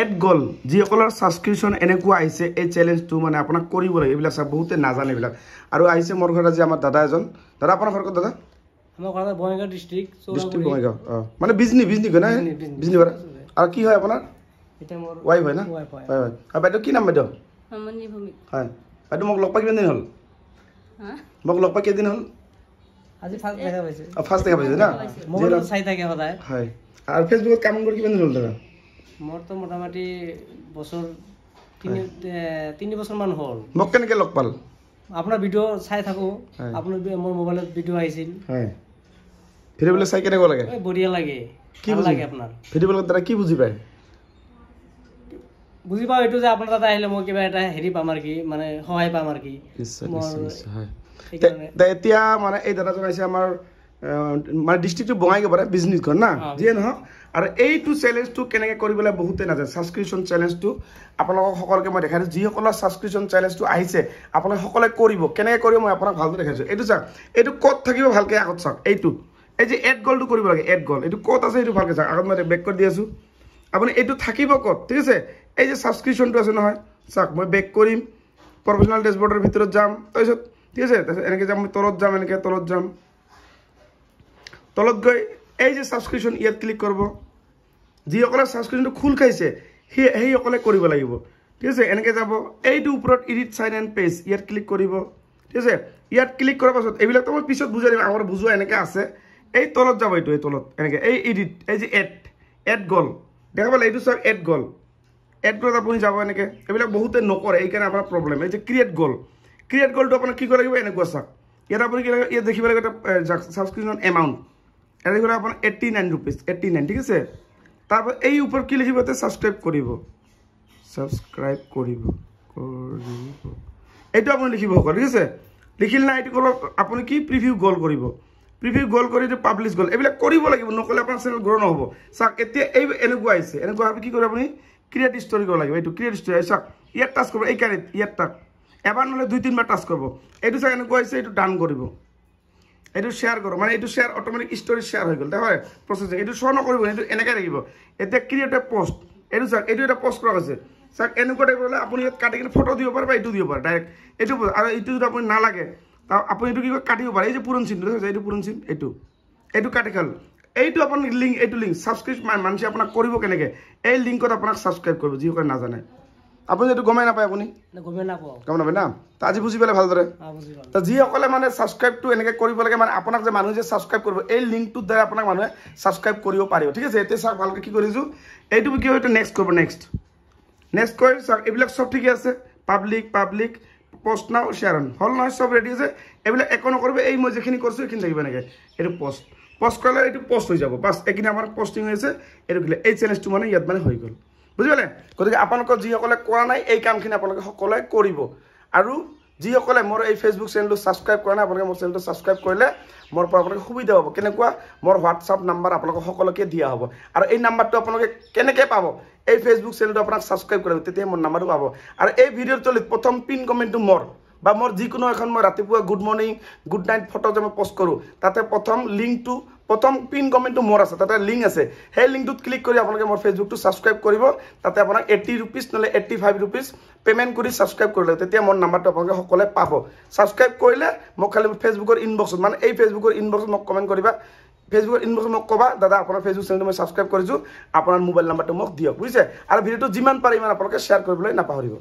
add গল যিসকলৰ সাবস্ক্ৰিপশন এনেকুৱা আহিছে এই চ্যালেঞ্জটো মানে আপোনাক কৰিব লাগে এইবিলাক সব বহুতে নাজানে এইবিলাক আৰু আহিছে মোৰ ঘৰত আজি আমাৰ দাদা এজন দাদা আপোনাৰ ঘৰ ক'ত দাদা আমাৰ ঘৰ বঙাইগাঁও ডিস্ট্ৰিক্ট বঙাইগাঁও মানে বিজনি কৰা বিজনি কৰা আৰু কি হয় আপোনাৰ এটা মোৰ ওয়াইফ হয় না হয় হয় আৰু বাইদেউ কি নাম বাইদেউ আমনি ভূমি হয় বাইদেউ মোক লগ পাই কিমান দিন হ'ল মোক লগ পাই কেইদিন হ'ল আজি ফাৰ্স্ট দেখা পাইছে ফাৰ্স্ট দেখা পাইছে না মোবাইল চাই থাকে সদায় হয় আৰু ফেসবুকত কাম কৰি কিমান দিন হ'ল দাদা মোৰ তো মোটামুটি বছৰ 3 বছৰ মান হ'ল মোক কেনেকৈ লগ পাল আপোনাৰ ভিডিও চাই থাকো আপোনাৰ মোৰ মোবাইলত ভিডিও আহিছিল হয় ভিডিওবিলাক চাই কেনেকুৱা লাগে বঢ়িয়া লাগে কি ভাল লাগে আপোনাৰ ভিডিওবিলাক দ্বাৰা কি বুজি পায় বুজি পাও এটো যে আপোনাৰ তাতে আহিলে মই কিবা এটা হেৰি পাম আৰু কি মানে সহায় পাম আৰু কি নিশ্চয় এতিয়া মানে এই দাদাজন আহিছে আমাৰ মানে ডিস্ট্ৰিক্টটো বঙাইগাঁও পাৰে বিজনেছ ঘৰ না যিয়ে নহওক আৰু এইটো চ্যালেঞ্জটো কেনেকৈ কৰিবলৈ বহুতে নাজানে সাবস্ক্ৰিপশন চ্যালেঞ্জটো আপোনালোকক সকলোকে মই দেখাইছো যিসকলৰ সাবস্ক্ৰিপশন চ্যালেঞ্জটো আহিছে আপোনালোকে সকলোৱে কৰিব কেনেকৈ কৰিব মই আপোনাক ভালকৈ দেখাইছো এইটো চাওক এইটো ক'ত থাকিব ভালকৈ আগত চাওক এইটো এই যে এড গলটো কৰিব লাগে এড গল এইটো ক'ত আছে এইটো ভালকৈ চাওক আগত মই বেক কৰি দি আছো আপুনি এইটো থাকিব ক'ত ঠিক আছে এই যে সাবস্ক্ৰিপশনটো আছে নহয় চাওক মই বেক কৰিম প্ৰফেশনাল ড্যাশবোৰ্ডৰ ভিতৰত যাম তাৰপিছত ঠিক আছে এনেকৈ যাম মই তলত যাম এনেকৈ তলত যাম তলত গৈ এই যে সাবস্ক্ৰিপশন ইয়াত ক্লিক কৰিব যিসকলে সাবস্ক্ৰিপশনটো খোল খাইছে সেইসকলে কৰিব লাগিব ঠিক আছে এনেকৈ যাব এইটো ওপৰত এডিট সাইন এণ্ড পেজ ইয়াত ক্লিক কৰিব ঠিক আছে ইয়াত ক্লিক কৰাৰ পাছত এইবিলাক তো মই পিছত বুজাই দিম আমাৰ বুজোৱা এনেকৈ আছে এই তলত যাব এইটো এই তলত এনেকৈ এই এডিট এই যে এড গল দেখা পালে এইটো চাওক এড গল আপুনি যাব এনেকৈ এইবিলাক বহুতে নকৰে এইকাৰণে আপোনাৰ প্ৰব্লেম এই যে ক্ৰিয়েট গলটো আপোনাৰ কি কৰিব লাগিব এনেকুৱা চাওক ইয়াত আপুনি কি লাগে ইয়াত দেখিব লাগিব এটা সাবস্ক্ৰিপশন এমাউণ্ট এটা দেখিব আপোনাৰ 89 रुपीस 89 ঠিক আছে তাৰপৰ এই উপৰ কি লিখিব তে সাবস্ক্ৰাইব কৰিব এইটো আপুনি লিখিব ঠিক আছে লিখিল না এইটো আপুনি কি প্ৰিভিউ গল কৰিব প্ৰিভিউ গল কৰি যে পাবলিশ গল এইবিলাক কৰিব লাগিব নকলে আপোনাৰ চেনেল গ্ৰো নহব চাওক এতিয়া এই এনেকুৱা আহিছে এনেকুৱা কি কৰিব আপুনি ক্ৰিয়েট ষ্টৰি কৰিব লাগিব এইটো ক্ৰিয়েট ষ্টৰি চাওক ইয়াত টাচ কৰিব এই কাৰিত ইয়াত টাচ এবাৰ নহলে 2-3 বাৰ টাচ কৰিব এইটো চাওক এনেকুৱা আহিছে এইটো ডান কৰিব এইটো শেয়াৰ কৰো মানে এইটো শেয়াৰ অটোমেটিক স্টোৰি শেয়াৰ হৈ গল দেখা হয় প্ৰসেসিং এইটো শো নকৰিব এইটো এনেকৈ ৰাখিব এতিয়া ক্ৰিয়েট এ পোষ্ট এইটো চাওক এইটো এটা পোষ্ট কৰা হৈছে চাওক এনেকুৱা টাইপ হ'লে আপুনি ইয়াত কাটি কিনে ফটো দিব পাৰে বা এইটো দিব পাৰে ডাইৰেক্ট এইটো আৰু এইটো যদি আপুনি নালাগে আপুনি এইটো কি কাটিব পাৰে এই যে পুৰণ চিনটো দেখিছে এইটো পুৰণ চিন এইটো কাটি খাল এইটো আপুনি লিংক এইটো লিংক সাবস্ক্ৰিপশন মানুহে আপোনাক কৰিব কেনেকৈ এই লিংকত আপোনাক সাবস্ক্ৰাইব কৰিব যিসকলে নাজানে আপুনি যেটো গমাই নাপায় আপুনি গম নাপায় না তা আজি বুজি পালে ভালদৰে তা যিসকলে মানে সাবস্ক্ৰাইবটো এনেকৈ কৰিব লাগে মানে আপোনাক যে মানুহে যে সাবস্ক্ৰাইব কৰিব এই লিংকটোৰ দ্বাৰা আপোনাক মানুহে সাবস্ক্ৰাইব কৰিব পাৰিব ঠিক আছে এতিয়া চাওক ভালকৈ কি কৰিছো এইটো কি হয় নেক্সট কৰিব নেক্সট কৰি চাওক এইবিলাক সব ঠিকই আছে পাব্লিক পোষ্ট নাও শেয়াৰ হল নহয় সব ৰেডি আছে এইবিলাক একো নকৰিব এই মই যেখিনি কৰিছো এইখিনি থাকিব এনেকৈ এইটো পোষ্ট কৰিলে এইটো পোষ্ট হৈ যাব বাস এইখিনি আমাৰ পোষ্টিং হৈছে এইটো এই চ্যালেঞ্জটো মানে ইয়াত মানে হৈ গল বুজি পালে গতিকে আপোনালোকৰ যিসকলে কৰা নাই এই কামখিনি আপোনালোকে সকলোৱে কৰিব আৰু যিসকলে মোৰ এই ফেসবুক চেনেলটো সাবস্ক্ৰাইব কৰা নাই আপোনালোকে মোৰ চেনেলটো সাবস্ক্ৰাইব কৰিলে মোৰ পৰা আপোনালোকে সুবিধা হ'ব কেনেকুৱা মোৰ হোৱাটছআপ নাম্বাৰ আপোনালোকক সকলোকে দিয়া হ'ব আৰু এই নাম্বাৰটো আপোনালোকে কেনেকৈ পাব এই ফেসবুক চেনেলটো আপোনাক সাবস্ক্ৰাইব কৰিব তেতিয়া মোৰ নাম্বাৰটো পাব আৰু এই ভিডিঅ'ৰ তলত প্ৰথম পিন কমেণ্টটো মোৰ বা মোৰ যিকোনো এখন মই ৰাতিপুৱা good morning good night photo যে মই পোষ্ট কৰোঁ তাতে প্ৰথম লিংকটো প্ৰথম পিন কমেণ্টটো মোৰ আছে তাতে লিংক আছে সেই লিংকটোত ক্লিক কৰি আপোনালোকে মোৰ ফেসবুকটো সাবস্ক্ৰাইব কৰিব তাতে আপোনাক 80 रुपीस নহলে 85 रुपीस পেমেন্ট কৰি সাবস্ক্ৰাইব কৰিলে তেতিয়া মোৰ নাম্বাৰটো আপোনালোকে সকলোৱে পাব সাবস্ক্ৰাইব কৰিলে মোক খালি ফেসবুকৰ ইনবক্সত মানে এই ফেসবুকৰ ইনবক্সত মোক কমেন্ট কৰিবা ফেসবুকৰ ইনবক্সত মোক কবা দাদা আপোনাৰ ফেসবুক চেনেলটো মই সাবস্ক্ৰাইব কৰিছো আপোনাৰ মোবাইল নাম্বাৰটো মোক দিয়ক বুজিছে আৰু ভিডিঅ'টো যিমান পাৰে ইমান আপোনালোকে শ্বেয়াৰ কৰিবলৈ নাপাহৰিব